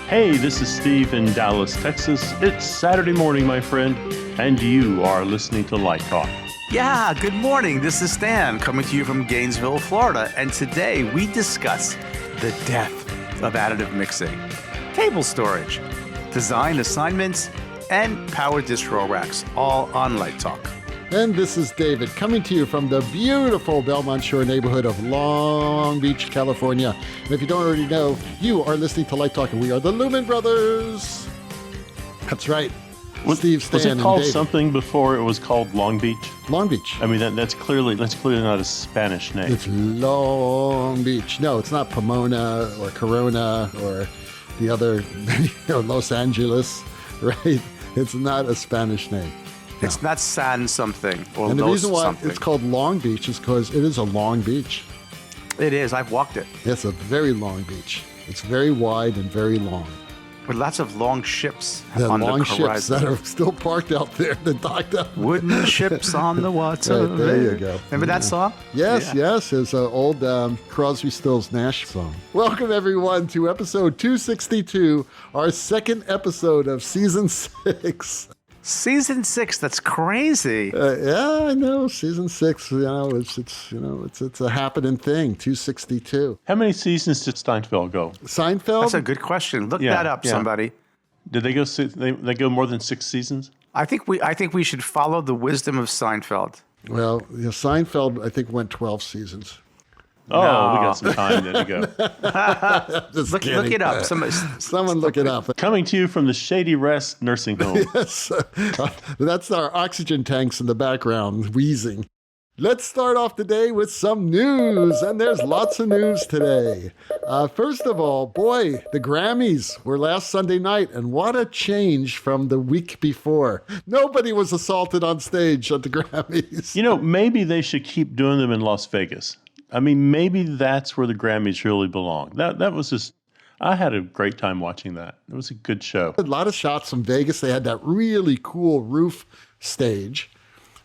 Hey, this is Steve in Dallas, Texas. It's Saturday morning, my friend, and you are listening to Light Talk. Yeah, good morning. This is Stan coming to you from Gainesville, Florida. And today we discuss the death of additive mixing, cable storage, design assignments, and Power Distro racks, all on Light Talk. And this is David coming to you from the beautiful Belmont Shore neighborhood of Long Beach, California. And if you don't already know, you are listening to Light Talk, and we are the Lumen Brothers. That's right. Steve, Stan, was it called and David. Something before it was called Long Beach? Long Beach. I mean, that's clearly not a Spanish name. It's Long Beach. No, it's not Pomona or Corona or the other, Los Angeles, right? It's not a Spanish name. No. It's not San something or And the Los reason why something. it's called Long Beach is because it is a long beach. It is. I've walked it. It's a very long beach. It's very wide and very long. With lots of long ships The on long the ships horizon. that are still parked out there, the docked up. Wooden ships on the water. Right, there you go. Remember that song? Yes, Yeah. yes. It's an old Crosby, Stills, Nash song. Welcome, everyone, to episode 262, our second episode of season 6. Season 6, that's crazy. Yeah, I know. Season 6, it's a happening thing. 262. How many seasons did Steinfeld go? Seinfeld. That's a good question. Look Yeah, that up, yeah. somebody. Did they go? They go more than 6 seasons? I think we should follow the wisdom of Seinfeld. Well, Seinfeld, I think, went 12 seasons. Oh, No. we got some time there to go. Just Look kidding. it up. Someone look it up. Coming to you from the Shady Rest Nursing Home. Yes, that's our oxygen tanks in the background wheezing. Let's start off the day with some news, and there's lots of news today. First of all, boy, the Grammys were last Sunday night, and what a change from the week before. Nobody was assaulted on stage at the Grammys. Maybe they should keep doing them in Las Vegas. I mean, maybe that's where the Grammys really belong. That was just, I had a great time watching that. It was a good show. A lot of shots from Vegas. They had that really cool roof stage,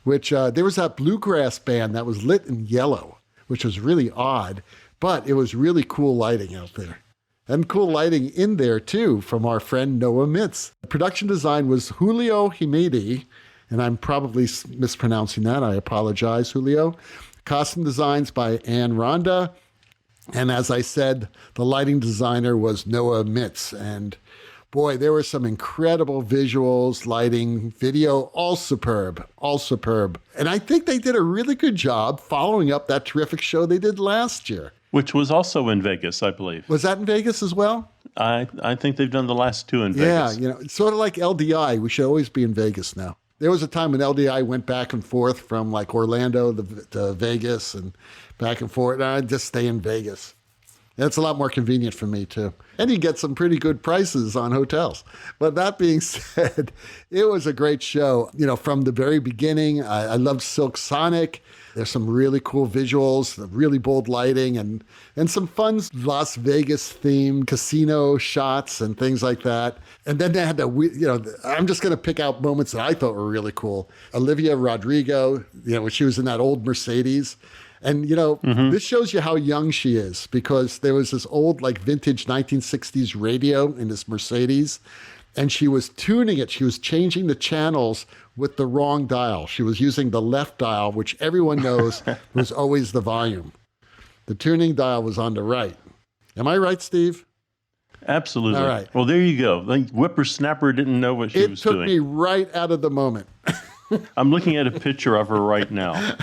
which there was that bluegrass band that was lit in yellow, which was really odd, but it was really cool lighting out there. And cool lighting in there, too, from our friend Noah Mintz. The production design was Julio Himedi, and I'm probably mispronouncing that. I apologize, Julio. Costume designs by Ann Ronda. And as I said, the lighting designer was Noah Mintz. And boy, there were some incredible visuals, lighting, video, all superb, all superb. And I think they did a really good job following up that terrific show they did last year. Which was also in Vegas, I believe. Was that in Vegas as well? I think they've done the last 2 in Vegas. Yeah, it's sort of like LDI. We should always be in Vegas now. There was a time when LDI went back and forth from like Orlando to Vegas and back and forth. And I'd just stay in Vegas. It's a lot more convenient for me, too. And you get some pretty good prices on hotels. But that being said, it was a great show. From the very beginning, I loved Silk Sonic. There's some really cool visuals, really bold lighting, and some fun Las Vegas-themed casino shots and things like that. And then they had I'm just going to pick out moments that I thought were really cool. Olivia Rodrigo, when she was in that old Mercedes. And, This shows you how young she is, because there was this old, vintage 1960s radio in this Mercedes, and she was tuning it. She was changing the channels with the wrong dial. She was using the left dial, which everyone knows was always the volume. The tuning dial was on the right. Am I right, Steve? Absolutely. All right. Well, there you go. The whippersnapper didn't know what she was doing. It took me right out of the moment. I'm looking at a picture of her right now.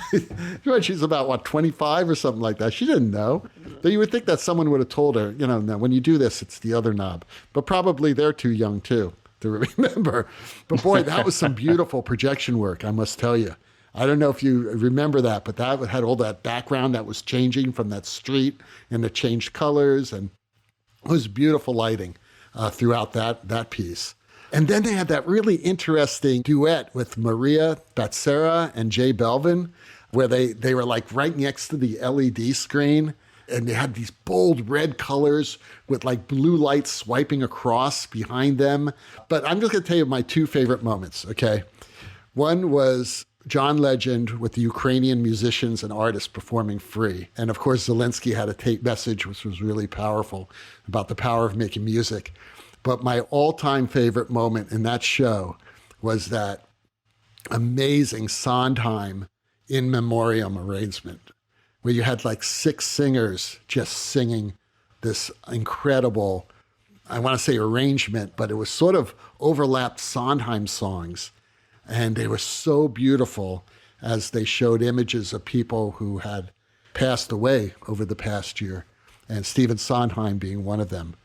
She's about, 25 or something like that. She didn't know. But you would think that someone would have told her, now when you do this, it's the other knob. But probably they're too young, too, to remember. But boy, that was some beautiful projection work, I must tell you. I don't know if you remember that, but that had all that background that was changing from that street, and it changed colors, and it was beautiful lighting throughout that piece. And then they had that really interesting duet with Maria Becerra and Jay Belvin, where they were right next to the LED screen, and they had these bold red colors with blue lights swiping across behind them. But I'm just going to tell you my 2 favorite moments, okay? One was John Legend with the Ukrainian musicians and artists performing free. And of course, Zelensky had a tape message, which was really powerful, about the power of making music. But my all-time favorite moment in that show was that amazing Sondheim in memoriam arrangement, where you had like 6 singers just singing this incredible, I want to say arrangement, but it was sort of overlapped Sondheim songs. And they were so beautiful as they showed images of people who had passed away over the past year, and Stephen Sondheim being one of them.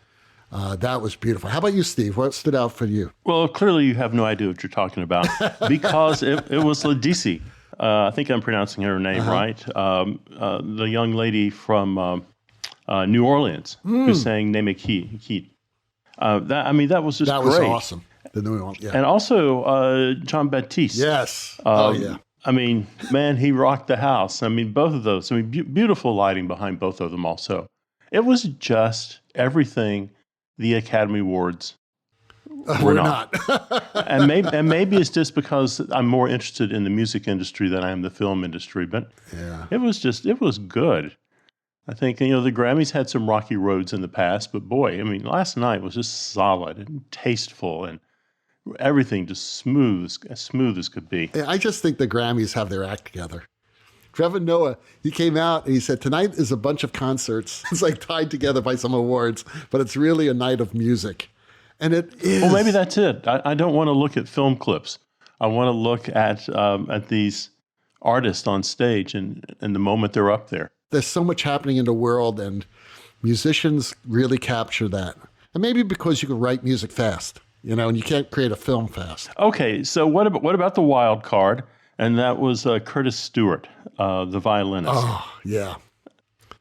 That was beautiful. How about you, Steve? What stood out for you? Well, clearly you have no idea what you're talking about because it was Ladisi. I think I'm pronouncing her name right. The young lady from New Orleans who sang Neme Keat. That was just That great. was awesome. The New Orleans, yeah. And also John Baptiste. Yes. Yeah. I mean, man, he rocked the house. I mean, both of those. I mean, beautiful lighting behind both of them also. It was just everything the Academy Awards were not. and maybe it's just because I'm more interested in the music industry than I am the film industry. But it was good. I think, the Grammys had some rocky roads in the past, but boy, I mean, last night was just solid and tasteful and everything just as smooth as could be. I just think the Grammys have their act together. Trevor Noah, he came out and he said, tonight is a bunch of concerts. It's like tied together by some awards, but it's really a night of music. And it is. Well, maybe that's it. I don't want to look at film clips. I want to look at these artists on stage and the moment they're up there. There's so much happening in the world, and musicians really capture that. And maybe because you can write music fast, and you can't create a film fast. Okay, so what about the wild card? And that was Curtis Stewart, the violinist. Oh, yeah.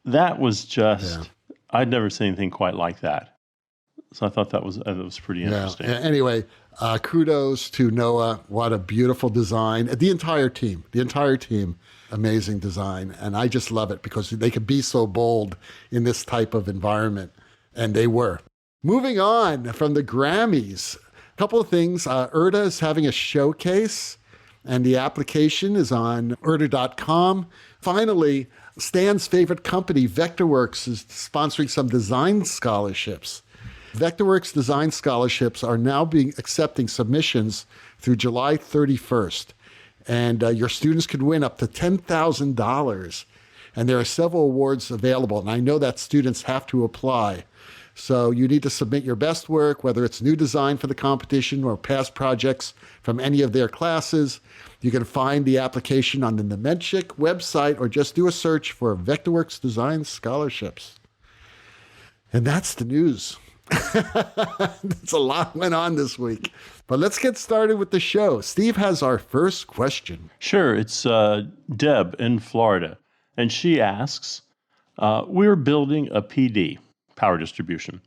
That was just, I'd never seen anything quite like that. So I thought that was pretty interesting. Yeah. Anyway, kudos to Noah. What a beautiful design. The entire team, amazing design. And I just love it because they could be so bold in this type of environment. And they were. Moving on from the Grammys, a couple of things. IRTA is having a showcase, and the application is on IRTA.com. Finally, Stan's favorite company, Vectorworks, is sponsoring some design scholarships. Vectorworks design scholarships are now accepting submissions through July 31st. And your students can win up to $10,000. And there are several awards available. And I know that students have to apply. So you need to submit your best work, whether it's new design for the competition or past projects from any of their classes. You can find the application on the Nemenchik website or just do a search for Vectorworks Design Scholarships. And that's the news. That's a lot went on this week. But let's get started with the show. Steve has our first question. Sure. It's Deb in Florida. And she asks, we're building a PD, power distribution,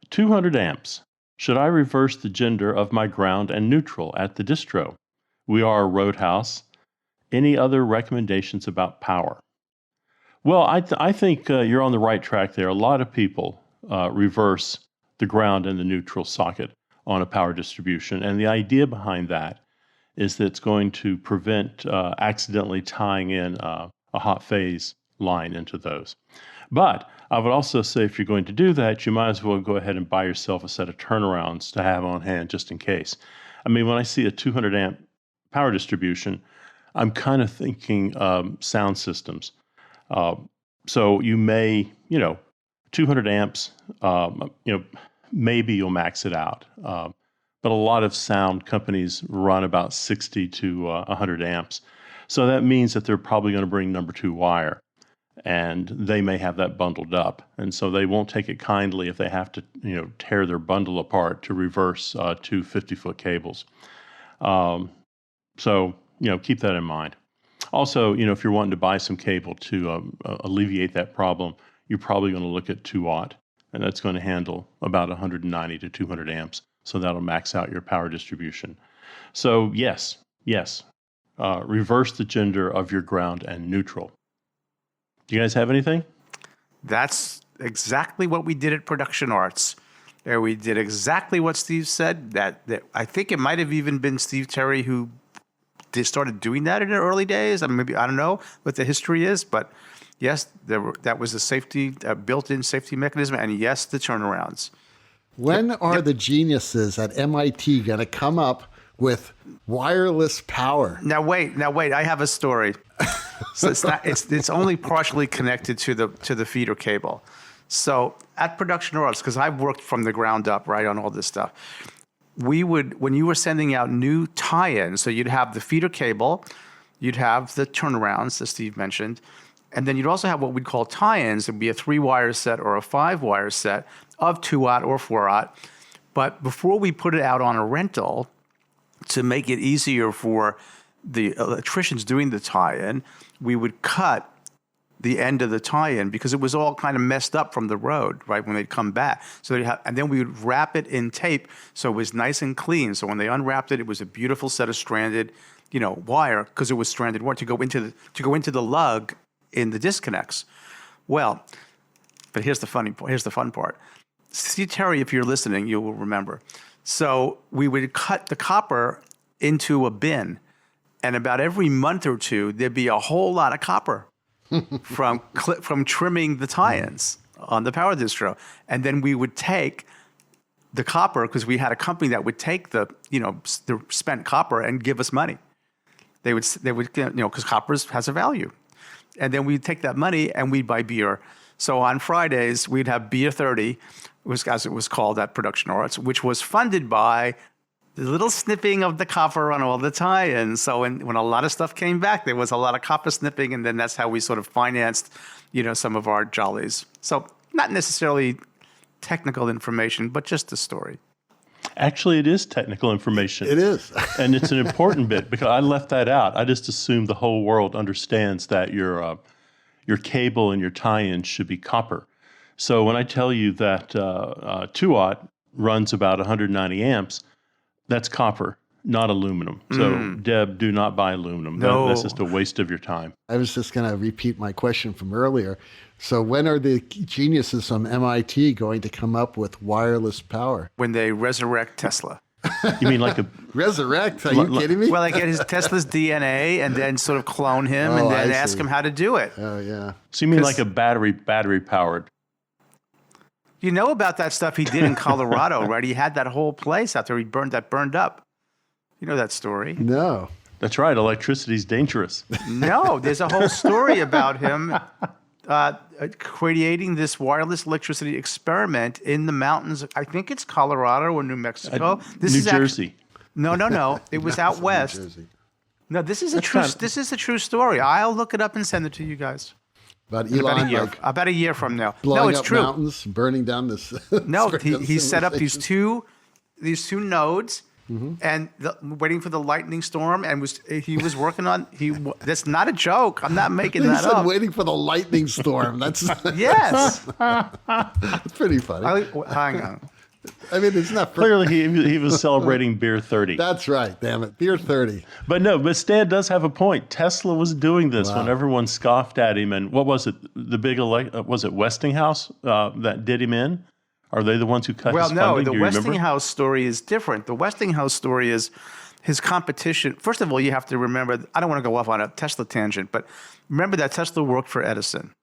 200 amps. Should I reverse the gender of my ground and neutral at the distro? We are a roadhouse. Any other recommendations about power? Well, I think you're on the right track there. A lot of people reverse the ground and the neutral socket on a power distribution. And the idea behind that is that it's going to prevent accidentally tying in a hot phase line into those. But I would also say if you're going to do that, you might as well go ahead and buy yourself a set of turnarounds to have on hand just in case. I mean, when I see a 200 amp power distribution, I'm kind of thinking sound systems. So you may, 200 amps, maybe you'll max it out. But a lot of sound companies run about 60 to 100 amps. So that means that they're probably going to bring number 2 wire. And they may have that bundled up. And so they won't take it kindly if they have to, tear their bundle apart to reverse 2 50-foot cables. So, keep that in mind. Also, if you're wanting to buy some cable to alleviate that problem, you're probably going to look at 2-watt, and that's going to handle about 190 to 200 amps. So that'll max out your power distribution. So yes, reverse the gender of your ground and neutral. Do you guys have anything? That's exactly what we did at Production Arts. There we did exactly what Steve said. That I think it might have even been Steve Terry who started doing that in the early days. I don't know what the history is, but yes, that was a safety built-in safety mechanism, and yes, the turnarounds. When are the geniuses at MIT going to come up with wireless power? Now wait. I have a story. So it's only partially connected to the feeder cable. So at Production Arts, because I've worked from the ground up, right, on all this stuff, when you were sending out new tie-ins, so you'd have the feeder cable, you'd have the turnarounds that Steve mentioned, and then you'd also have what we'd call tie-ins. It'd be a 3-wire set or a 5-wire set of 2-aught or 4-aught. But before we put it out on a rental, to make it easier for the electricians doing the tie-in, we would cut the end of the tie-in because it was all kind of messed up from the road, right, when they'd come back. So and then we would wrap it in tape so it was nice and clean. So when they unwrapped it, it was a beautiful set of stranded, wire, because it was stranded wire to go into the lug in the disconnects. Well, but here's the fun part. See, Terry, if you're listening, you will remember. So we would cut the copper into a bin, and about every month or two, there'd be a whole lot of copper from trimming the tie-ins on the Power Distro. And then we would take the copper, because we had a company that would take the spent copper and give us money. They would because copper has a value. And then we'd take that money and we'd buy beer. So on Fridays, we'd have Beer 30, as it was called at Production Arts, which was funded by the little snipping of the copper on all the tie-ins. So when a lot of stuff came back, there was a lot of copper snipping, and then that's how we sort of financed, some of our jollies. So not necessarily technical information, but just a story. Actually, it is technical information. It is. And it's an important bit, because I left that out. I just assumed the whole world understands that your cable and your tie-in should be copper. So when I tell you that 2-aught runs about 190 amps, that's copper, not aluminum. So, Deb, do not buy aluminum. No. That's just a waste of your time. I was just going to repeat my question from earlier. So when are the geniuses from MIT going to come up with wireless power? When they resurrect Tesla. You mean like a... Resurrect? Are you kidding me? Well, they get Tesla's DNA and then sort of clone him and then ask him how to do it. Oh, yeah. So you mean like a battery powered? You know about that stuff he did in Colorado, right? He had that whole place out there that burned up. You know that story? No. That's right. Electricity's dangerous. No, there's a whole story about him creating this wireless electricity experiment in the mountains. I think it's Colorado or New Mexico. New Jersey. No. It was out west. No, this is a true story. I'll look it up and send it to you guys. About Elon, about a year from now. Blowing no, it's up true. Mountains, burning down this. No, he set up these two nodes, and waiting for the lightning storm, and he was working on That's not a joke. I'm not making that up. Waiting for the lightning storm. That's yes. It's pretty funny. Hang on. I mean, it's not Clearly, he was celebrating Beer 30. That's right. Damn it, Beer 30. But Stan does have a point. Tesla was doing this when everyone scoffed at him. And what was it? The big was it Westinghouse that did him in? Are they the ones who cut his funding? Well, no. The Westinghouse story is different. The Westinghouse story is his competition. First of all, you have to remember. I don't want to go off on a Tesla tangent, but remember that Tesla worked for Edison.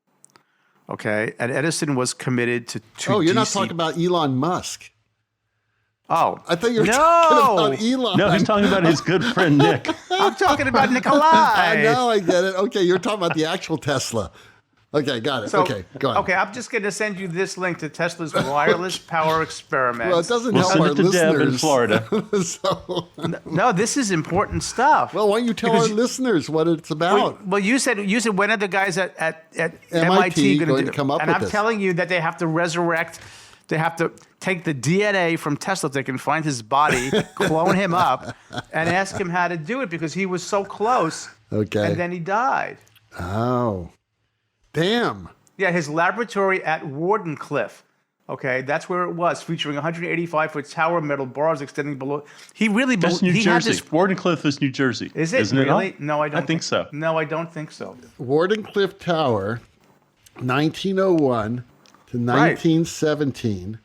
Okay, and Edison was committed to Oh, you're not talking about Elon Musk. Oh. I thought you were talking about Elon. No, he's talking about his good friend, Nick. I'm talking about Nikolai. I know, I get it. Okay, you're talking about the actual Tesla. Okay, got it. Okay, go on. Okay, I'm just going to send you this link to Tesla's wireless power experiment. Well, it doesn't help send our it to listeners. Deb in Florida. So, no, this is important stuff. well, why don't you tell our listeners what it's about? Well, you said when are the guys at MIT going to come up and with I'm this? telling you that they have to resurrect. They have to take the DNA from Tesla if they can find his body, clone him up, and ask him how to do it because he was so close. Okay. And then he died. Oh, damn. Yeah, his laboratory at Wardenclyffe. Okay, that's where it was, featuring 185-foot tower metal bars extending below. He really That's New Jersey. Wardenclyffe is New Jersey. Is it Isn't really? It No, I don't. I think so. No, I don't think so. Wardenclyffe Tower, 1901 to 1917,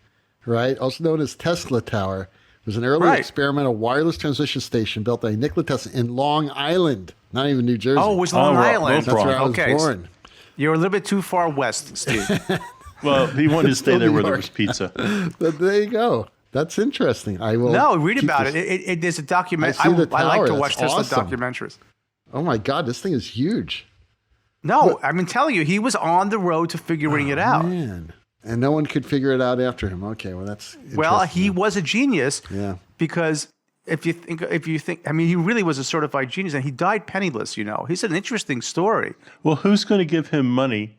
right? Also known as Tesla Tower, was an early experimental wireless transmission station built by Nikola Tesla in Long Island, not even New Jersey. Oh, it was Long Island. That's where I was born. You're a little bit too far west, Steve. Well, he wanted to stay Still there New where there York. was pizza. But there you go. That's interesting. I will. No, read keep about this- it. There's a document. I see the I like tower. to That's watch Tesla awesome. documentaries. Oh my God, this thing is huge. No, I'm telling you, he was on the road to figuring it out. Man. And no one could figure it out after him. Okay, well that's Well, interesting. he was a genius Yeah. because if you think, I mean, he really was a certified genius, and he died penniless. He's an interesting story. Well, who's going to give him money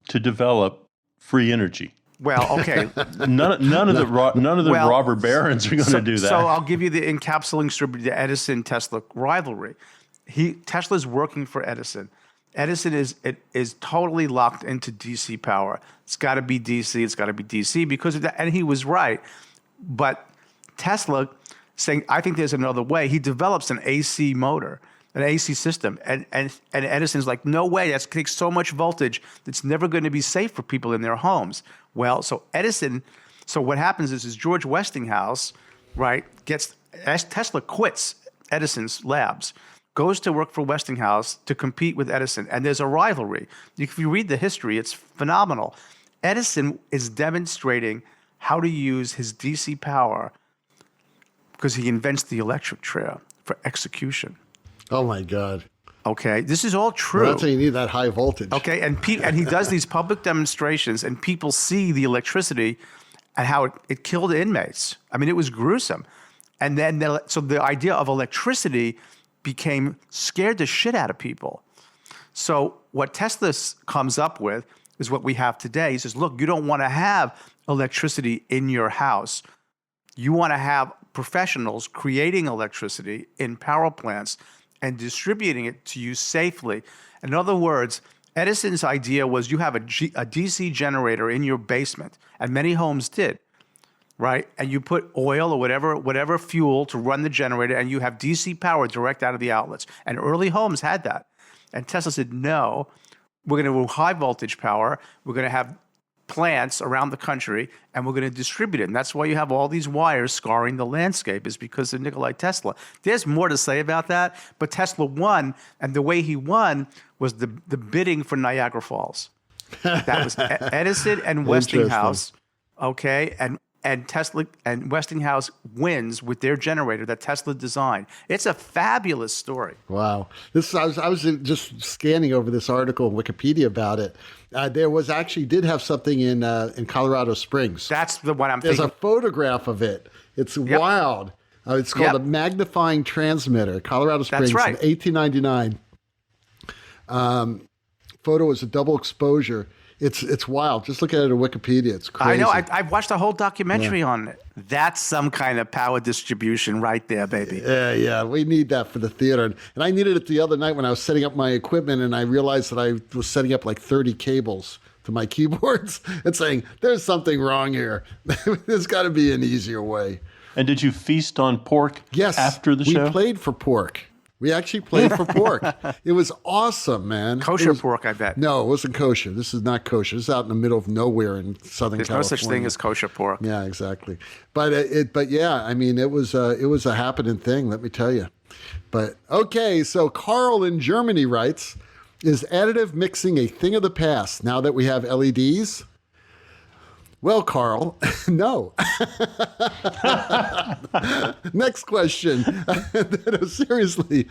to develop free energy? Well, okay. None of the Well, robber barons are going to do that. So I'll give you the encapsulating story, the Edison-Tesla rivalry. Tesla's working for Edison. Edison is totally locked into DC power. It's got to be DC. It's got to be DC because of that. And he was right. But Tesla saying, I think there's another way. He develops an AC motor, an AC system. And Edison's like, no way. That takes so much voltage. It's never going to be safe for people in their homes. Well, so what happens is George Westinghouse, right, as Tesla quits Edison's labs, goes to work for Westinghouse to compete with Edison. And there's a rivalry. If you read the history, it's phenomenal. Edison is demonstrating how to use his DC power because he invents the electric chair for execution. Oh my God. Okay, this is all true. Well, that's why you need that high voltage. Okay, and he does these public demonstrations, and people see the electricity and how it killed inmates. I mean, it was gruesome. And then, so the idea of electricity scared the shit out of people. So what Tesla comes up with is what we have today. He says, look, you don't want to have electricity in your house. You want to have professionals creating electricity in power plants and distributing it to you safely. In other words, Edison's idea was you have a DC generator in your basement, and many homes did, right? And you put oil or whatever fuel to run the generator, and you have DC power direct out of the outlets. And early homes had that. And Tesla said, no, we're going to do high voltage power. We're going to have plants around the country, and we're going to distribute it. And that's why you have all these wires scarring the landscape, is because of Nikola Tesla. There's more to say about that, but Tesla won, and the way he won was the bidding for Niagara Falls. That was Edison and Westinghouse, okay? And Tesla and Westinghouse wins with their generator that Tesla designed. It's a fabulous story. Wow. I was just scanning over this article in Wikipedia about it. There did have something in Colorado Springs. That's the one I'm There's thinking. a photograph of it. It's wild. It's called a Magnifying Transmitter, Colorado Springs, That's right. in 1899. Photo is a double exposure. It's wild. Just look at it on Wikipedia. It's crazy. I know. I've watched a whole documentary on it. That's some kind of power distribution right there, baby. Yeah. We need that for the theater. And I needed it the other night when I was setting up my equipment, and I realized that I was setting up like 30 cables to my keyboards and saying, there's something wrong here. There's got to be an easier way. And did you feast on pork after the show? We played for pork. We actually played for pork. It was awesome, man. Kosher pork, I bet. No, it wasn't kosher. This is not kosher. This is out in the middle of nowhere in Southern There's California. no such thing as kosher pork. Yeah, exactly. But yeah, I mean, it was a happening thing, let me tell you. But okay, so Carl in Germany writes, is additive mixing a thing of the past now that we have LEDs? Well, Carl, no. Next question. No, seriously.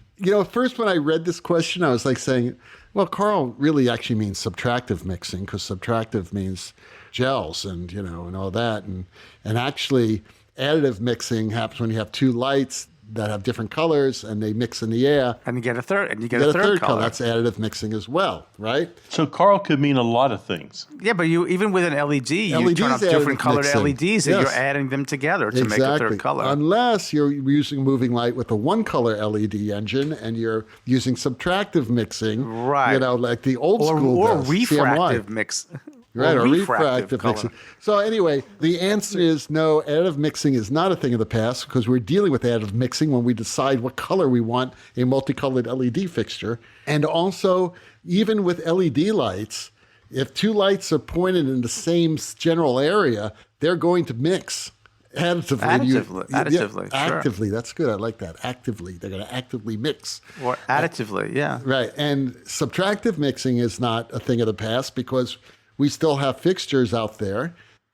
First when I read this question, I was like saying, well, Carl really actually means subtractive mixing, because subtractive means gels and, and all that. And actually, additive mixing happens when you have two lights that have different colors and they mix in the air. And you get a third, and you get a third color. That's additive mixing as well, right? So Carl could mean a lot of things. Yeah, but even with an LED, you LEDs turn up different colored mixing. LEDs, and Yes. you're adding them together to make a third color. Unless you're using moving light with a one-color LED engine and you're using subtractive mixing, right? Like the old school or does, refractive CMY. mix. Right, or refractive refractive mixing. So anyway, the answer is no, additive mixing is not a thing of the past, because we're dealing with additive mixing when we decide what color we want a multicolored LED fixture. And also, even with LED lights, if two lights are pointed in the same general area, they're going to mix additively. Additively, sure. Actively, that's good. I like that. Actively. They're going to actively mix. Or additively, yeah. Right. And subtractive mixing is not a thing of the past, because we still have fixtures out there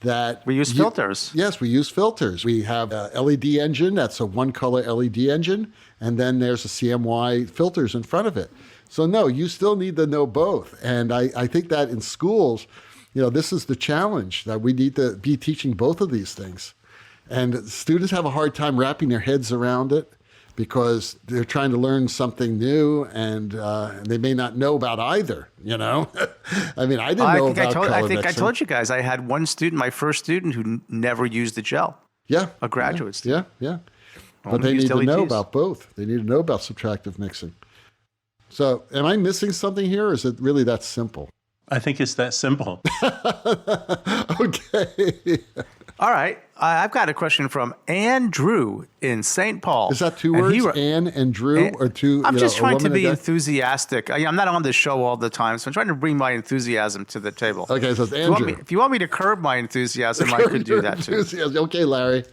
that We use filters. Yes, we use filters. We have a LED engine, that's a one-color LED engine, and then there's a CMY filters in front of it. So no, you still need to know both. And I think that in schools, this is the challenge, that we need to be teaching both of these things. And students have a hard time wrapping their heads around it because they're trying to learn something new, and they may not know about either, I mean, I didn't know about color I think mixing. I told you guys, I had one student, my first student, who never used the gel. Yeah. A graduate student. Yeah. But Only they need used to know LEDs. about both. They need to know about subtractive mixing. So am I missing something here, or is it really that simple? I think it's that simple. Okay. All right. I've got a question from Andrew in St. Paul. Is that two And words, he Anne and Drew, or two? I'm just a trying to woman be and a guy? enthusiastic. I'm not on this show all the time, so I'm trying to bring my enthusiasm to the table. Okay, so it's If you want Andrew. if you want me to curb my enthusiasm, I could do that too. Enthusiasm. Okay, Larry.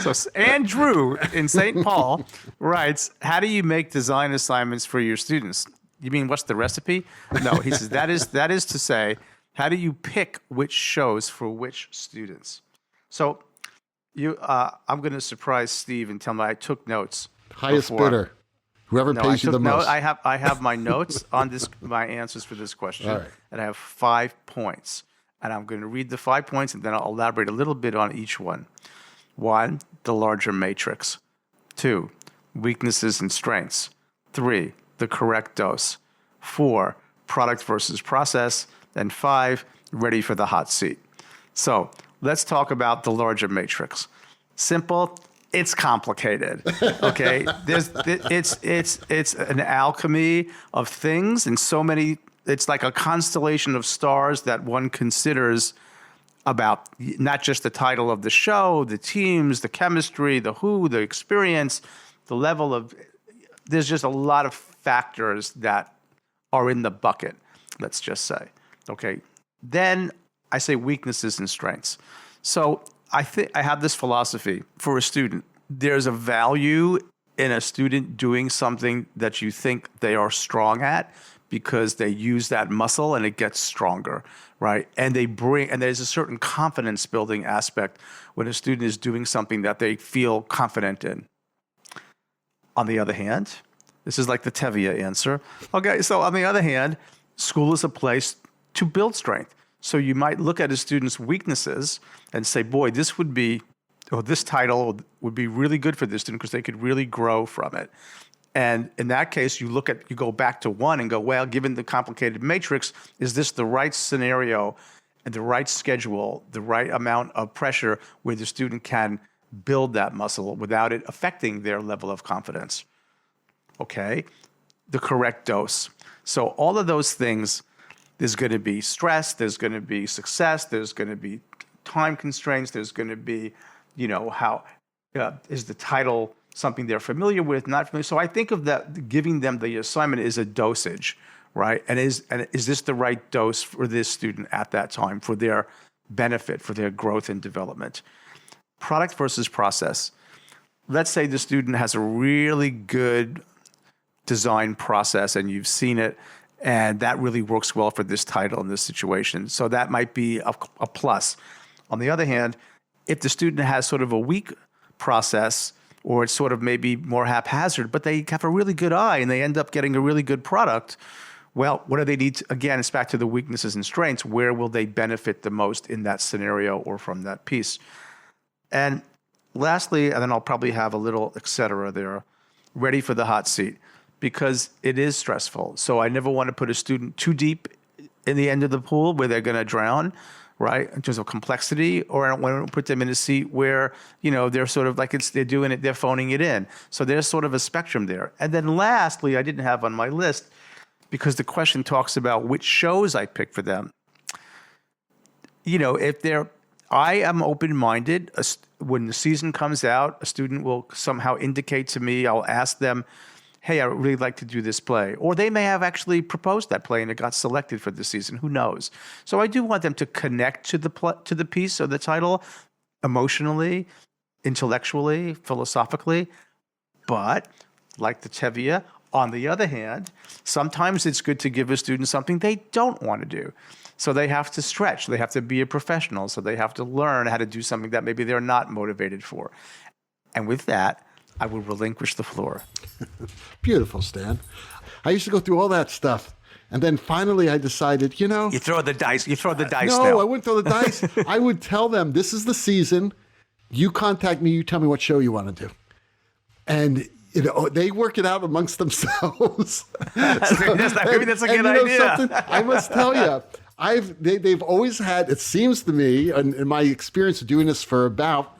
So Andrew in St. Paul writes, how do you make design assignments for your students? You mean, what's the recipe? No, he says, that is to say, how do you pick which shows for which students? So I'm going to surprise Steve and tell him I took notes. Highest before. bidder. Whoever No, pays you the most. I have my notes on this, my answers for this question, All right. and I have 5 points. And I'm going to read the 5 points, and then I'll elaborate a little bit on each one. 1, the larger matrix. 2, weaknesses and strengths. 3, the correct dose. 4, product versus process. And 5, ready for the hot seat. So let's talk about the larger matrix. Simple. It's complicated. Okay, it's an alchemy of things, and so many. It's like a constellation of stars that one considers about not just the title of the show, the teams, the chemistry, the who, the experience, the level of. There's just a lot of factors that are in the bucket. Let's just say. Okay. Then I say weaknesses and strengths. So I have this philosophy for a student. There's a value in a student doing something that you think they are strong at because they use that muscle and it gets stronger, right? And there's a certain confidence building aspect when a student is doing something that they feel confident in. On the other hand, this is like the Tevye answer. Okay, so on the other hand, school is a place to build strength. So you might look at a student's weaknesses and say, boy, this title would be really good for this student because they could really grow from it. And in that case, you go back to 1 and go, well, given the complicated matrix, is this the right scenario and the right schedule, the right amount of pressure where the student can build that muscle without it affecting their level of confidence? Okay, the correct dose. So all of those things, there's going to be stress, there's going to be success, there's going to be time constraints, there's going to be, how is the title something they're familiar with, not familiar. So I think of that, giving them the assignment is a dosage, right? And is this the right dose for this student at that time for their benefit, for their growth and development? Product versus process. Let's say the student has a really good design process and you've seen it, and that really works well for this title in this situation. So that might be a plus. On the other hand, if the student has sort of a weak process, or it's sort of maybe more haphazard, but they have a really good eye and they end up getting a really good product, well, what do they need? Again, it's back to the weaknesses and strengths. Where will they benefit the most in that scenario or from that piece? And lastly, and then I'll probably have a little et cetera there, ready for the hot seat, because it is stressful. So I never want to put a student too deep in the end of the pool where they're going to drown, right, in terms of complexity, or I don't want to put them in a seat where, they're sort of like they're doing it, they're phoning it in. So there's sort of a spectrum there. And then lastly, I didn't have on my list, because the question talks about which shows I pick for them. I am open-minded. When the season comes out, a student will somehow indicate to me, I'll ask them, hey, I would really like to do this play. Or they may have actually proposed that play and it got selected for the season. Who knows? So I do want them to connect to the piece or the title emotionally, intellectually, philosophically. But like the Tevye, On the other hand, sometimes it's good to give a student something they don't want to do. So they have to stretch. They have to be a professional. So they have to learn how to do something that maybe they're not motivated for. And with that, I will relinquish the floor. Beautiful, Stan. I used to go through all that stuff. And then finally I decided, You throw the dice. You throw the dice no, now. I wouldn't throw the dice. I would tell them, this is the season. You contact me. You tell me what show you want to do. And they work it out amongst themselves. Maybe that's a good idea. Something, I must tell you, they've always had, it seems to me, in my experience of doing this for about,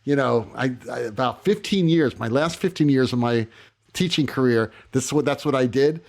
about 15 years, my last 15 years of my teaching career, that's what I did.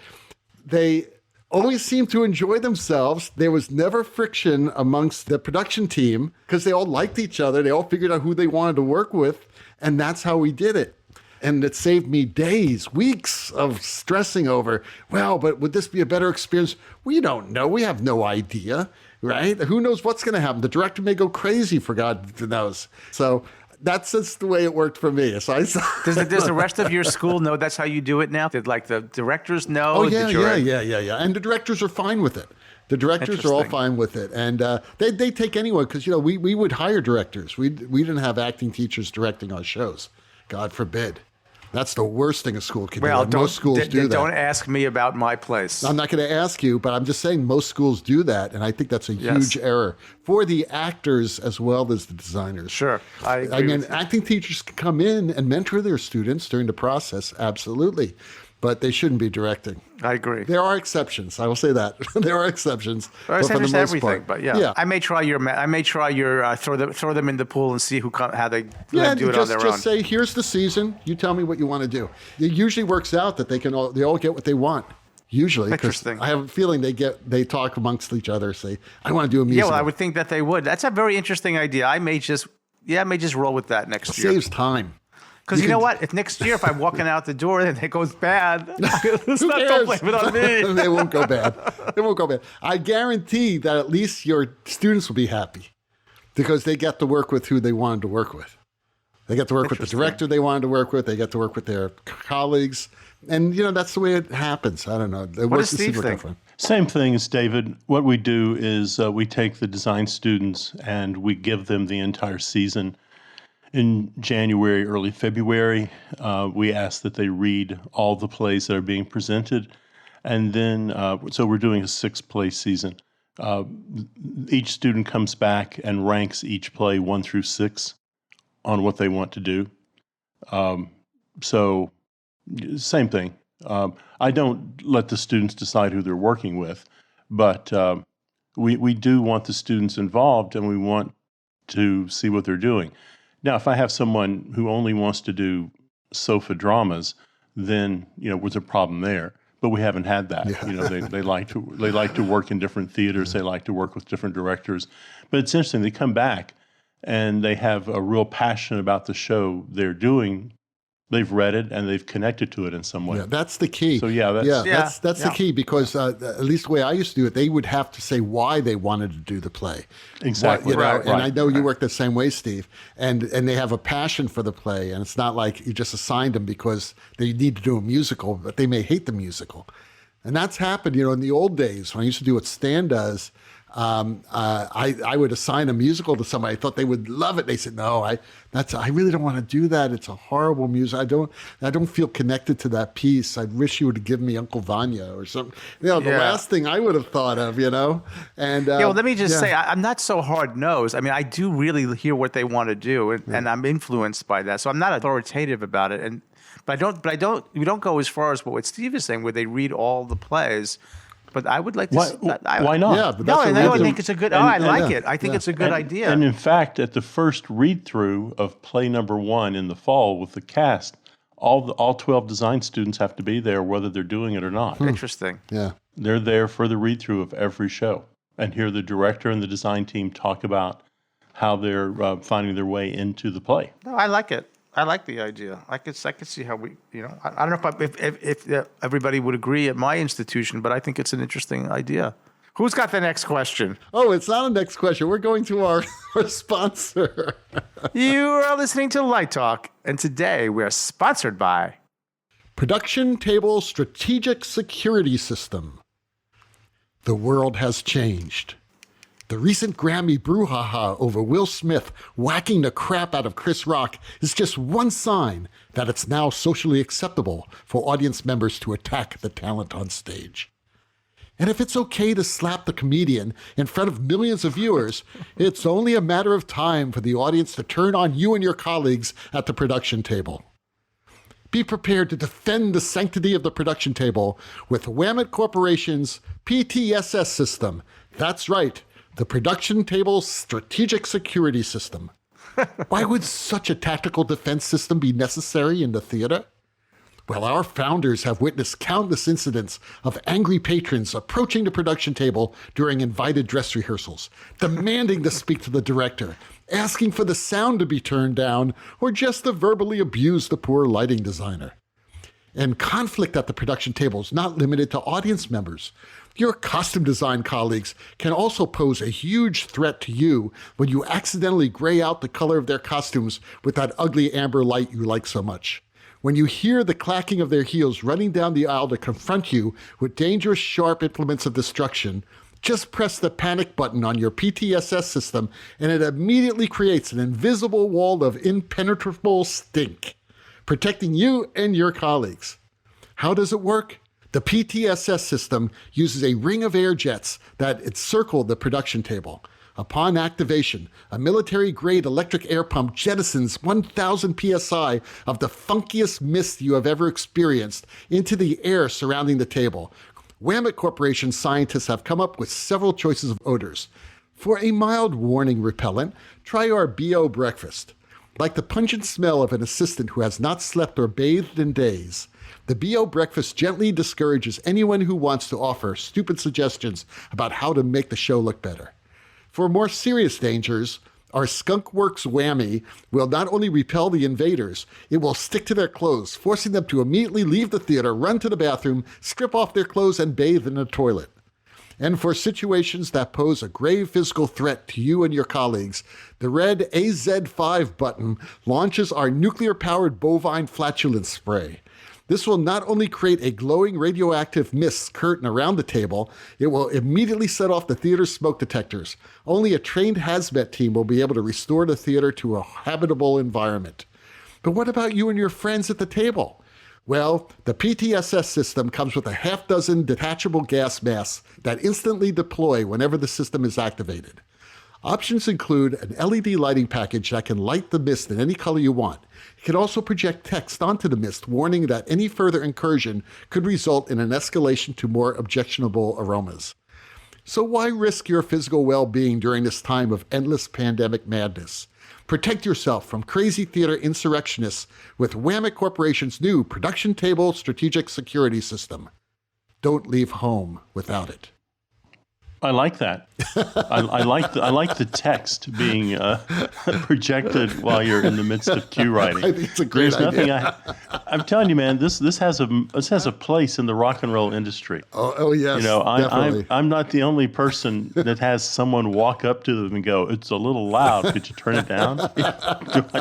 They always seemed to enjoy themselves. There was never friction amongst the production team because they all liked each other. They all figured out who they wanted to work with, and that's how we did it. And it saved me days, weeks of stressing over, well, but would this be a better experience? We don't know. We have no idea, right? Who knows what's going to happen? The director may go crazy, for God knows. So that's just the way it worked for me. So does the rest of your school know that's how you do it now? Did the directors know? Oh, yeah. And the directors are fine with it. The directors are all fine with it. And they take anyone because, we would hire directors. We didn't have acting teachers directing our shows. God forbid. That's the worst thing a school can do. Most schools do that. Don't ask me about my place. I'm not going to ask you, but I'm just saying most schools do that, and I think that's a huge error for the actors as well as the designers. Sure, I agree. Acting teachers can come in and mentor their students during the process, absolutely, but they shouldn't be directing. I agree. There are exceptions. I will say that there are exceptions. But for the most part, but yeah, I may try your throw them in the pool and see how they do it on their own. Just say, here's the season. You tell me what you want to do. It usually works out that they all get what they want. Usually, interesting. I have a feeling they talk amongst each other. Say, I want to do a musical. Yeah, well, I would think that they would. That's a very interesting idea. I may just roll with that next year. Saves time. Because you know what? If next year, if I'm walking out the door and it goes bad, don't blame it on me. They won't go bad. It won't go bad. I guarantee that at least your students will be happy because they get to work with who they wanted to work with. They get to work with the director they wanted to work with. They get to work with their colleagues. And, that's the way it happens. I don't know. What does Steve think? Same thing as David. What we do is we take the design students and we give them the entire season. In January, early February, we ask that they read all the plays that are being presented. And then, so we're doing a 6-play season. Each student comes back and ranks each play 1 through 6 on what they want to do. So same thing. I don't let the students decide who they're working with, but we do want the students involved and we want to see what they're doing. Now, if I have someone who only wants to do sofa dramas, then there's a problem there. But we haven't had that. Yeah. They like to work in different theaters. They like to work with different directors. But it's interesting. They come back and they have a real passion about the show they're doing. They've read it and they've connected to it in some way. Yeah, that's the key. So that's the key because at least the way I used to do it, they would have to say why they wanted to do the play. Exactly. And I know you work the same way, Steve. And they have a passion for the play, and it's not like you just assigned them because they need to do a musical, but they may hate the musical. And that's happened, in the old days when I used to do what Stan does. I would assign a musical to somebody. I thought they would love it. They said, "No, I really don't want to do that. It's a horrible music. I don't feel connected to that piece. I wish you would have given me Uncle Vanya or something." The last thing I would have thought of, And well, let me just say, I'm not so hard nosed. I mean, I do really hear what they want to do, and I'm influenced by that. So I'm not authoritative about it. But we don't go as far as what Steve is saying, where they read all the plays. But I would like to. Why not? Yeah, but I think it's a good. I like it. I think it's a good idea. And in fact, at the first read through of play number 1 in the fall with the cast, all 12 design students have to be there, whether they're doing it or not. Interesting. Yeah, they're there for the read through of every show and hear the director and the design team talk about how they're finding their way into the play. No, I like it. I like the idea. I could see how we, I don't know if everybody would agree at my institution, but I think it's an interesting idea. Who's got the next question? Oh, it's not a next question. We're going to our sponsor. You are listening to Light Talk, and today we are sponsored by Production Table Strategic Security System. The world has changed. The recent Grammy brouhaha over Will Smith whacking the crap out of Chris Rock is just one sign that it's now socially acceptable for audience members to attack the talent on stage. And if it's okay to slap the comedian in front of millions of viewers, it's only a matter of time for the audience to turn on you and your colleagues at the production table. Be prepared to defend the sanctity of the production table with Wilmette Corporation's PTSS system. That's right, the Production Table Strategic Security System. Why would such a tactical defense system be necessary in the theater? Well, our founders have witnessed countless incidents of angry patrons approaching the production table during invited dress rehearsals, demanding to speak to the director, asking for the sound to be turned down, or just to verbally abuse the poor lighting designer. And conflict at the production table is not limited to audience members. Your costume design colleagues can also pose a huge threat to you when you accidentally gray out the color of their costumes with that ugly amber light you like so much. When you hear the clacking of their heels running down the aisle to confront you with dangerous, sharp implements of destruction, just press the panic button on your PTSS system and it immediately creates an invisible wall of impenetrable stink, protecting you and your colleagues. How does it work? The PTSS system uses a ring of air jets that encircle the production table. Upon activation, a military-grade electric air pump jettisons 1,000 psi of the funkiest mist you have ever experienced into the air surrounding the table. Wilmette Corporation scientists have come up with several choices of odors. For a mild warning repellent, try our BO breakfast. Like the pungent smell of an assistant who has not slept or bathed in days, the BO breakfast gently discourages anyone who wants to offer stupid suggestions about how to make the show look better. For more serious dangers, our Skunkworks whammy will not only repel the invaders, it will stick to their clothes, forcing them to immediately leave the theater, run to the bathroom, strip off their clothes, and bathe in the toilet. And for situations that pose a grave physical threat to you and your colleagues, the red AZ5 button launches our nuclear-powered bovine flatulence spray. This will not only create a glowing radioactive mist curtain around the table, it will immediately set off the theater's smoke detectors. Only a trained hazmat team will be able to restore the theater to a habitable environment. But what about you and your friends at the table? Well, the PTSS system comes with a half-dozen detachable gas masks that instantly deploy whenever the system is activated. Options include an LED lighting package that can light the mist in any color you want. It can also project text onto the mist warning that any further incursion could result in an escalation to more objectionable aromas. So why risk your physical well-being during this time of endless pandemic madness? Protect yourself from crazy theater insurrectionists with Wilmette Corporation's new Production Table Strategic Security System. Don't leave home without it. I like that. I like the text being projected while you're in the midst of cue writing. I think it's a great idea. I'm telling you, man. This has a place in the rock and roll industry. Oh yes. You know, definitely. I'm not the only person that has someone walk up to them and go, "It's a little loud. Could you turn it down?"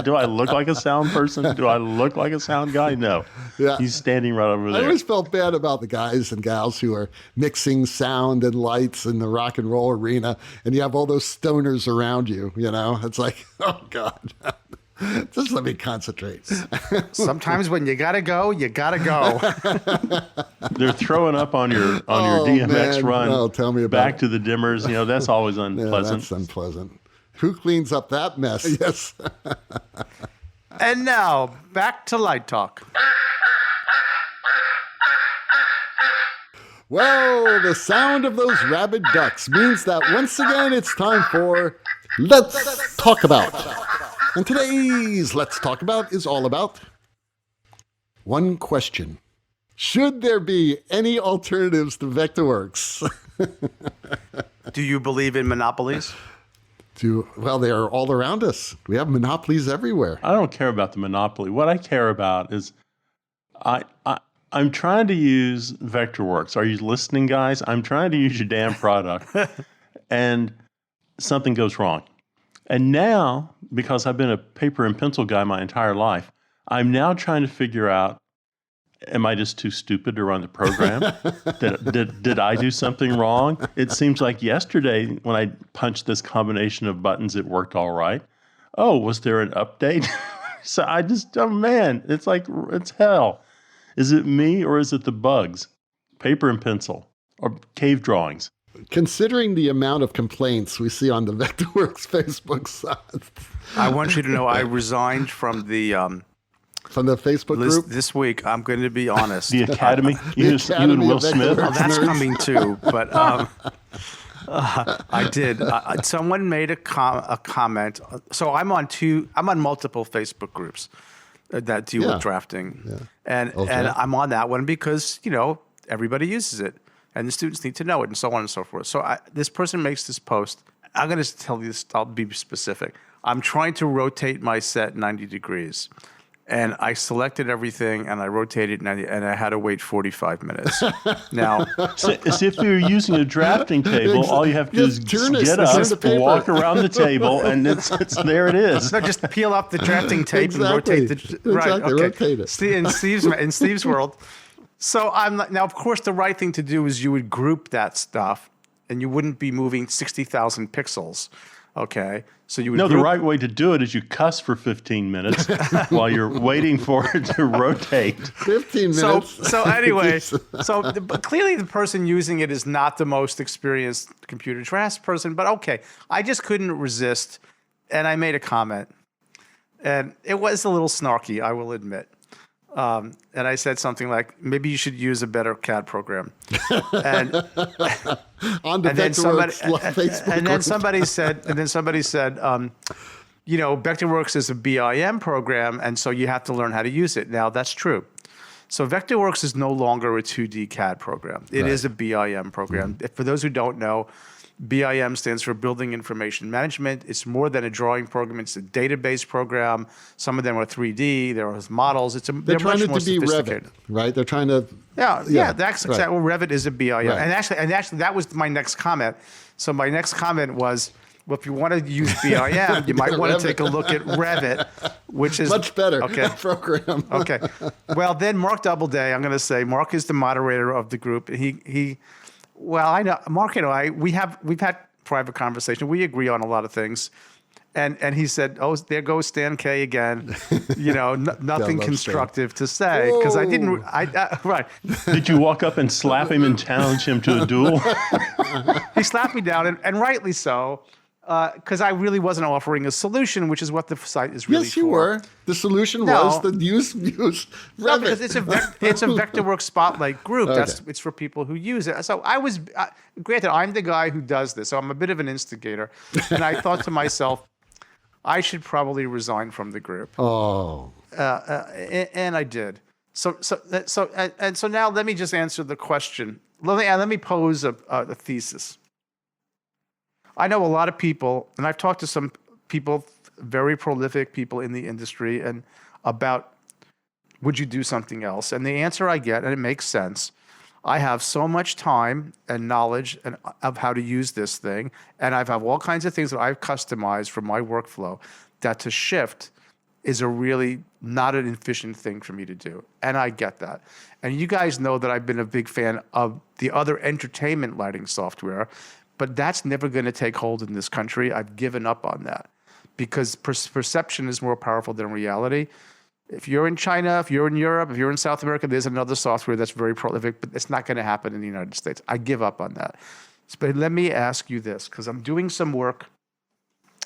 Do I look like a sound person? Do I look like a sound guy? No. Yeah. He's standing right over there. I always felt bad about the guys and gals who are mixing sound and lights in the rock and roll arena, and you have all those stoners around you, you know? It's like, oh, God. Just let me concentrate. Sometimes when you gotta go, you gotta go. They're throwing up on your DMX run. Oh, tell me about back to the dimmers. You know, that's always unpleasant. Yeah, that's unpleasant. Who cleans up that mess? Yes. And now, back to Light Talk. Well, the sound of those rabid ducks means that once again it's time for Let's Talk About. And today's Let's Talk About is all about one question. Should there be any alternatives to Vectorworks? Do you believe in monopolies? Well, they are all around us. We have monopolies everywhere. I don't care about the monopoly. What I care about is I'm trying to use Vectorworks. Are you listening, guys? I'm trying to use your damn product, and something goes wrong. And now, because I've been a paper and pencil guy my entire life, I'm now trying to figure out am I just too stupid to run the program? Did I do something wrong? It seems like yesterday when I punched this combination of buttons, it worked all right. Oh, was there an update? So I just, oh man, it's hell. Is it me or is it the bugs? Paper and pencil or cave drawings? Considering the amount of complaints we see on the Vectorworks Facebook side. I want you to know I resigned from the Facebook group this week. I'm going to be honest. The Academy? You and Will Smith? Well, that's coming too, but I did. Someone made a comment. So I'm on multiple Facebook groups that deal with drafting, and I'm on that one because everybody uses it, and the students need to know it, and so on and so forth. So this person makes this post. I'm going to tell you this. I'll be specific. I'm trying to rotate my set 90 degrees. And I selected everything, and I rotated, and I had to wait 45 minutes. Now, so if you're using a drafting table, all you have to do is get up, walk around the table, and it's there. It is. No, just peel up the drafting tape and rotate the right. Okay. Rotate it. In Steve's world. So now, of course, the right thing to do is you would group that stuff, and you wouldn't be moving 60,000 pixels. Okay, so you would. No, the right way to do it is you cuss for 15 minutes while you're waiting for it to rotate. 15 minutes. So anyway, but clearly the person using it is not the most experienced computer draft person. But okay, I just couldn't resist, and I made a comment, and it was a little snarky, I will admit. And I said something like, maybe you should use a better CAD program. And on the Facebook and then somebody said, Vectorworks is a BIM program, and so you have to learn how to use it. Now, that's true. So Vectorworks is no longer a 2D CAD program. It is a BIM program. For those who don't know, BIM stands for Building Information Management. It's more than a drawing program. It's a database program. Some of them are 3D. There are models. They're trying much more to be sophisticated. Revit, right? They're trying to. Yeah. That's exactly. Well, Revit is a BIM, Right. and actually, that was my next comment. So my next comment was, well, if you want to use BIM, you might want to take a look at Revit, which is much better program. Okay. Well, then Mark Doubleday, I'm going to say, Mark is the moderator of the group. Well, I know Mark and we've had private conversation. We agree on a lot of things, and he said, "Oh, there goes Stan K again." Nothing constructive to say because I didn't. Right. Did you walk up and slap him and challenge him to a duel? He slapped me down, and rightly so. Because I really wasn't offering a solution, which is what the site is really for. Yes, you were. The solution was the use Revit. No, because it's a Vectorworks Spotlight group. Okay. It's for people who use it. So I was, granted, I'm the guy who does this, so I'm a bit of an instigator. And I thought to myself, I should probably resign from the group. Oh. And I did. So now let me just answer the question. Let me pose a thesis. I know a lot of people, and I've talked to some people, very prolific people in the industry, and about, would you do something else? And the answer I get, and it makes sense, I have so much time and knowledge of how to use this thing, and I have all kinds of things that I've customized for my workflow, that to shift is a really not an efficient thing for me to do. And I get that. And you guys know that I've been a big fan of the other entertainment lighting software, but that's never going to take hold in this country. I've given up on that because perception is more powerful than reality. If you're in China, if you're in Europe, if you're in South America, there's another software that's very prolific, but it's not going to happen in the United States. I give up on that. But let me ask you this, because I'm doing some work.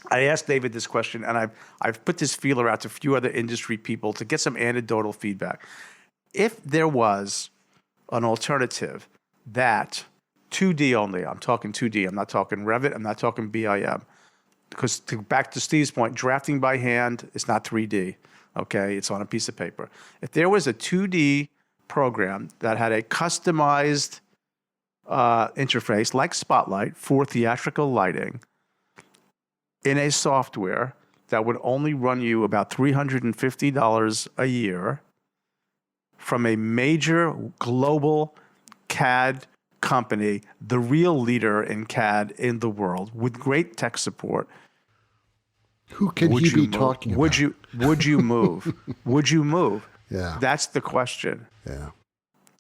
I asked David this question, and I've put this feeler out to a few other industry people to get some anecdotal feedback. If there was an alternative that 2D only. I'm talking 2D. I'm not talking Revit. I'm not talking BIM. Because back to Steve's point, drafting by hand is not 3D. Okay, it's on a piece of paper. If there was a 2D program that had a customized interface like Spotlight for theatrical lighting in a software that would only run you about $350 a year from a major global CAD company, the real leader in CAD in the world, with great tech support. Who can he be talking about? Would you move? Would you move? Yeah. That's the question. Yeah.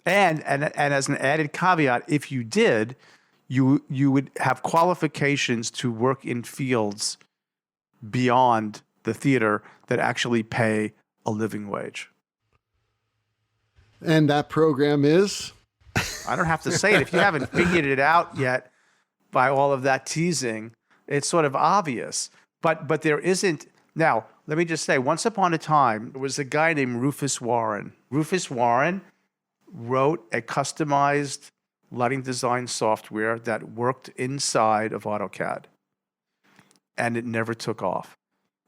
And as an added caveat, if you did, you would have qualifications to work in fields beyond the theater that actually pay a living wage. And that program is? I don't have to say it. If you haven't figured it out yet by all of that teasing, it's sort of obvious. But there isn't. Now, let me just say, once upon a time, there was a guy named Rufus Warren. Rufus Warren wrote a customized lighting design software that worked inside of AutoCAD. And it never took off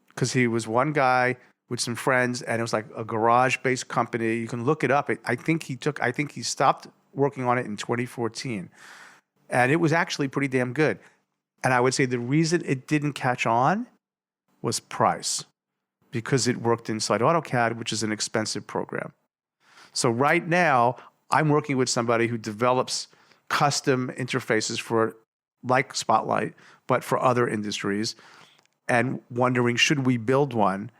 because he was one guy with some friends, and it was like a garage-based company. You can look it up. I think he stopped working on it in 2014. And it was actually pretty damn good. And I would say the reason it didn't catch on was price, because it worked inside AutoCAD, which is an expensive program. So right now, I'm working with somebody who develops custom interfaces for, like Spotlight, but for other industries, and wondering, should we build one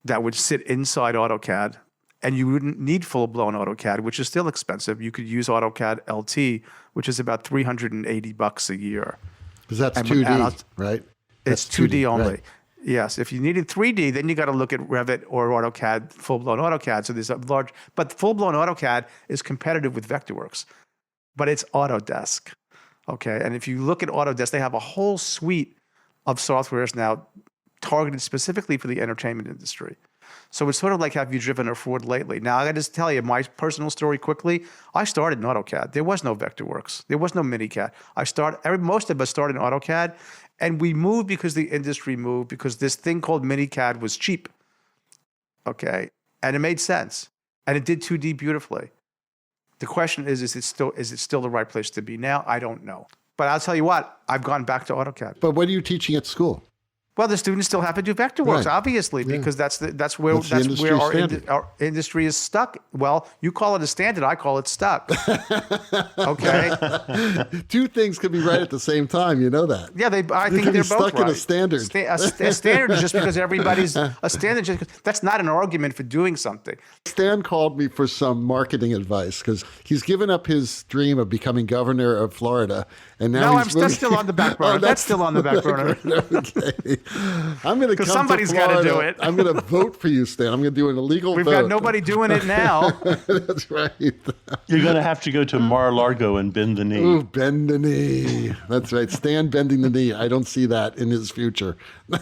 that would sit inside AutoCAD? And you wouldn't need full-blown AutoCAD, which is still expensive. You could use AutoCAD LT, which is about $380 a year. Because that's 2D, right? It's 2D only. Right. Yes. If you needed 3D, then you got to look at Revit or AutoCAD, full-blown AutoCAD. So there's a large, but full-blown AutoCAD is competitive with Vectorworks, but it's Autodesk. Okay. And if you look at Autodesk, they have a whole suite of softwares now targeted specifically for the entertainment industry. So it's sort of like, have you driven a Ford lately? Now, I got to just tell you my personal story quickly. I started in AutoCAD. There was no Vectorworks. There was no MiniCAD. Most of us started in AutoCAD, and we moved because the industry moved, because this thing called MiniCAD was cheap. Okay, and it made sense, and it did 2D beautifully. The question is it still the right place to be now? I don't know. But I'll tell you what, I've gone back to AutoCAD. But what are you teaching at school? Well, the students still have to do Vectorworks, Right. Obviously, because that's where our industry is stuck. Well, you call it a standard, I call it stuck. Okay. Two things could be right at the same time. You know that. Yeah, I think could they're be both stuck right. in a standard. A standard is just because everybody's a standard. That's not an argument for doing something. Stan called me for some marketing advice because he's given up his dream of becoming governor of Florida, and now that's still on the back burner. That's still on the back burner. Okay. I'm going to come somebody's to got to Florida. do it. I'm going to vote for you, Stan. I'm going to do an illegal We've vote. got nobody doing it now. That's right. You're going to have to go to Mar-a-Lago and bend the knee. Ooh, bend the knee. That's right. Stan bending the knee. I don't see that in his future.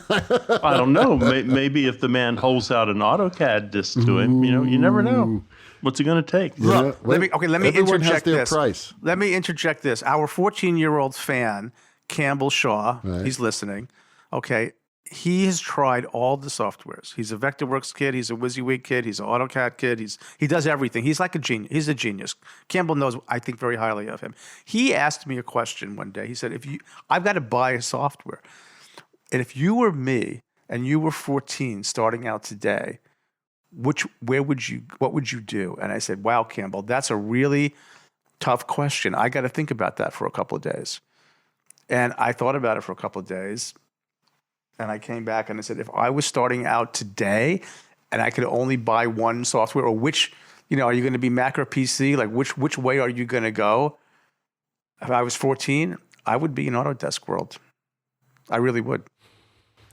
I don't know. Maybe if the man holds out an AutoCAD disc to him, you never know. What's it going to take? Look, let me Everyone has interject their this. price. Let me interject this. Our 14-year-old fan, Campbell Shaw, Right. he's listening. Okay. He has tried all the softwares. He's a Vectorworks kid. He's a WYSIWYG kid. He's an AutoCAD kid. He does everything. He's like a genius. He's a genius. Campbell knows, I think, very highly of him. He asked me a question one day. He said, I've got to buy a software. And if you were me and you were 14 starting out today, what would you do? And I said, wow, Campbell, that's a really tough question. I got to think about that for a couple of days. And I thought about it for a couple of days. And I came back and I said, if I was starting out today and I could only buy one software, or which, are you going to be Mac or PC? Like which way are you going to go? If I was 14, I would be in Autodesk world. I really would.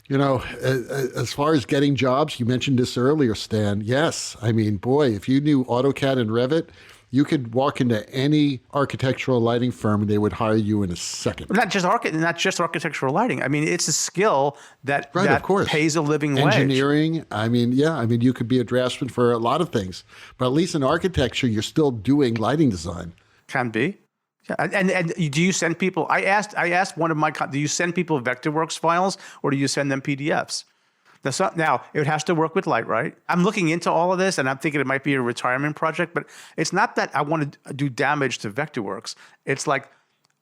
As far as getting jobs, you mentioned this earlier, Stan. Yes. I mean, boy, if you knew AutoCAD and Revit, you could walk into any architectural lighting firm and they would hire you in a second. Not just architectural lighting. I mean, it's a skill that of course. pays a living wage. Engineering. I mean, you could be a draftsman for a lot of things, but at least in architecture, you're still doing lighting design. Can be. Yeah. And do you send people? I asked one of my. Do you send people Vectorworks files or do you send them PDFs? Now, it has to work with light, right? I'm looking into all of this, and I'm thinking it might be a retirement project, but it's not that I want to do damage to Vectorworks. It's like,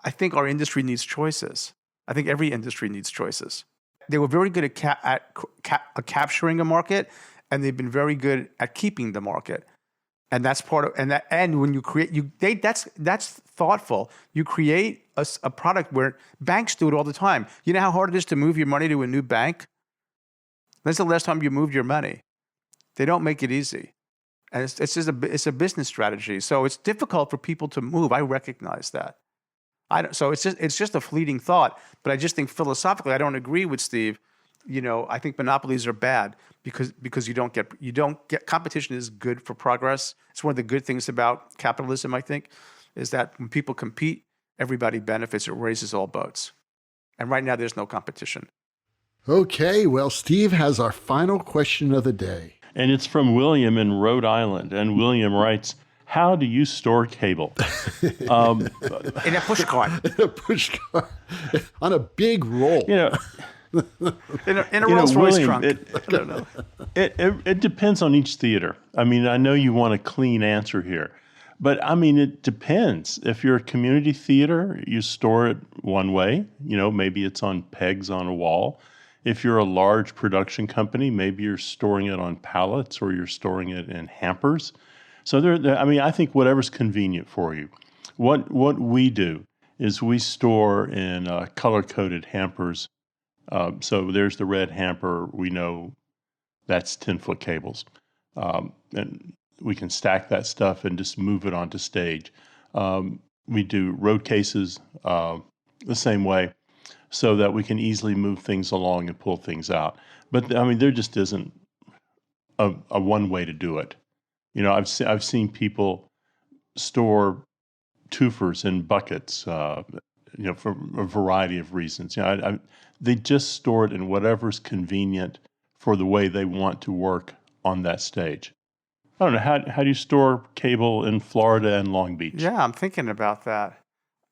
I think our industry needs choices. I think every industry needs choices. They were very good at capturing a market, and they've been very good at keeping the market. And that's part of, and when you create, that's thoughtful. You create a product where banks do it all the time. You know how hard it is to move your money to a new bank? When's the last time you moved your money? They don't make it easy. And it's a business strategy. So it's difficult for people to move. I recognize that. So it's just a fleeting thought. But I just think philosophically, I don't agree with Steve. I think monopolies are bad because you don't get competition is good for progress. It's one of the good things about capitalism, I think, is that when people compete, everybody benefits. It raises all boats. And right now, there's no competition. Okay, well, Steve has our final question of the day. And it's from William in Rhode Island. And William writes, how do you store cable? In a push cart. In a push cart. On a big roll. In a Rolls Royce trunk. I don't know. It depends on each theater. I mean, I know you want a clean answer here. But, I mean, it depends. If you're a community theater, you store it one way. Maybe it's on pegs on a wall. If you're a large production company, maybe you're storing it on pallets or you're storing it in hampers. So, I think whatever's convenient for you. What we do is we store in color-coded hampers. So there's the red hamper. We know that's 10-foot cables. And we can stack that stuff and just move it onto stage. We do road cases the same way so that we can easily move things along and pull things out. But, there just isn't a one way to do it. I've seen people store twofers in buckets, for a variety of reasons. They just store it in whatever's convenient for the way they want to work on that stage. I don't know, how do you store cable in Florida and Long Beach? Yeah, I'm thinking about that.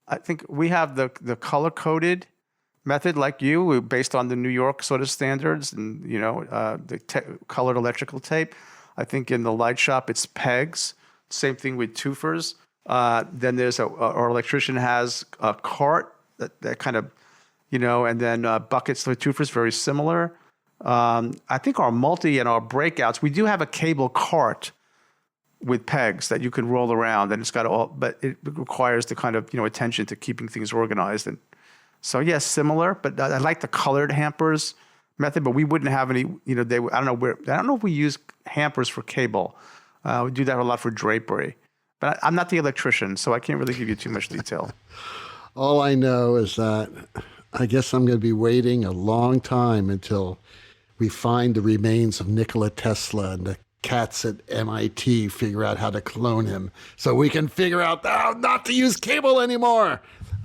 I think we have the color-coded method like you, based on the New York sort of standards and, the colored electrical tape. I think in the light shop, it's pegs. Same thing with twofers. Then there's our electrician has a cart that kind of, and then buckets for twofers, very similar. I think our multi and our breakouts, we do have a cable cart with pegs that you can roll around, and it's got but it requires the kind of, attention to keeping things organized. And so, yes, similar, but I like the colored hampers method, but we wouldn't have any, I don't know if we use hampers for cable. We do that a lot for drapery, but I'm not the electrician, so I can't really give you too much detail. All I know is that I guess I'm going to be waiting a long time until we find the remains of Nikola Tesla and the cats at MIT figure out how to clone him so we can figure out not to use cable anymore.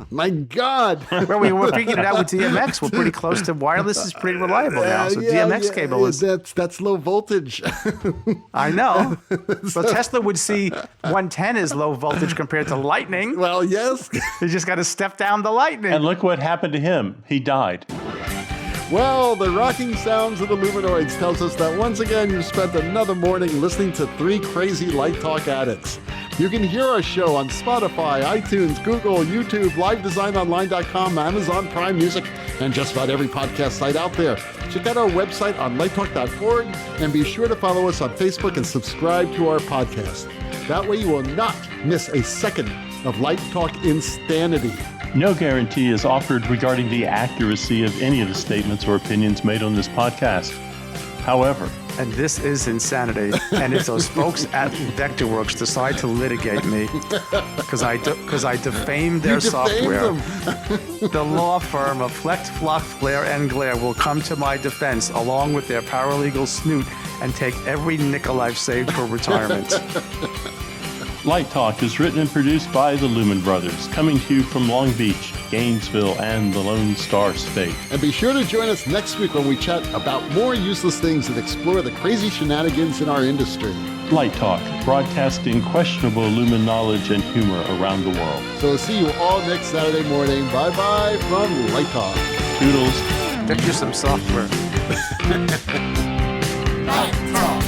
My God. Well, we were figuring it out with DMX. We're pretty close to wireless is pretty reliable now. So DMX cable is... That's low voltage. I know. Well, Tesla would see 110 as low voltage compared to lightning. Well, yes. You just got to step down the lightning. And look what happened to him. He died. Well, the rocking sounds of the Luminoids tells us that once again you've spent another morning listening to three crazy Light Talk addicts. You can hear our show on Spotify, iTunes, Google, YouTube, livedesignonline.com, Amazon Prime Music, and just about every podcast site out there. Check out our website on lighttalk.org and be sure to follow us on Facebook and subscribe to our podcast. That way you will not miss a second of Light Talk Insanity. No guarantee is offered regarding the accuracy of any of the statements or opinions made on this podcast. However, and this is insanity. And if those folks at Vectorworks decide to litigate me because I defamed their software, the law firm of Flecht, Flock, Flair, and Glare will come to my defense along with their paralegal Snoot and take every nickel I've saved for retirement. Light Talk is written and produced by the Lumen Brothers, coming to you from Long Beach, Gainesville, and the Lone Star State. And be sure to join us next week when we chat about more useless things and explore the crazy shenanigans in our industry. Light Talk, broadcasting questionable Lumen knowledge and humor around the world. So see you all next Saturday morning. Bye-bye from Light Talk. Toodles. Get you some software. Light Talk.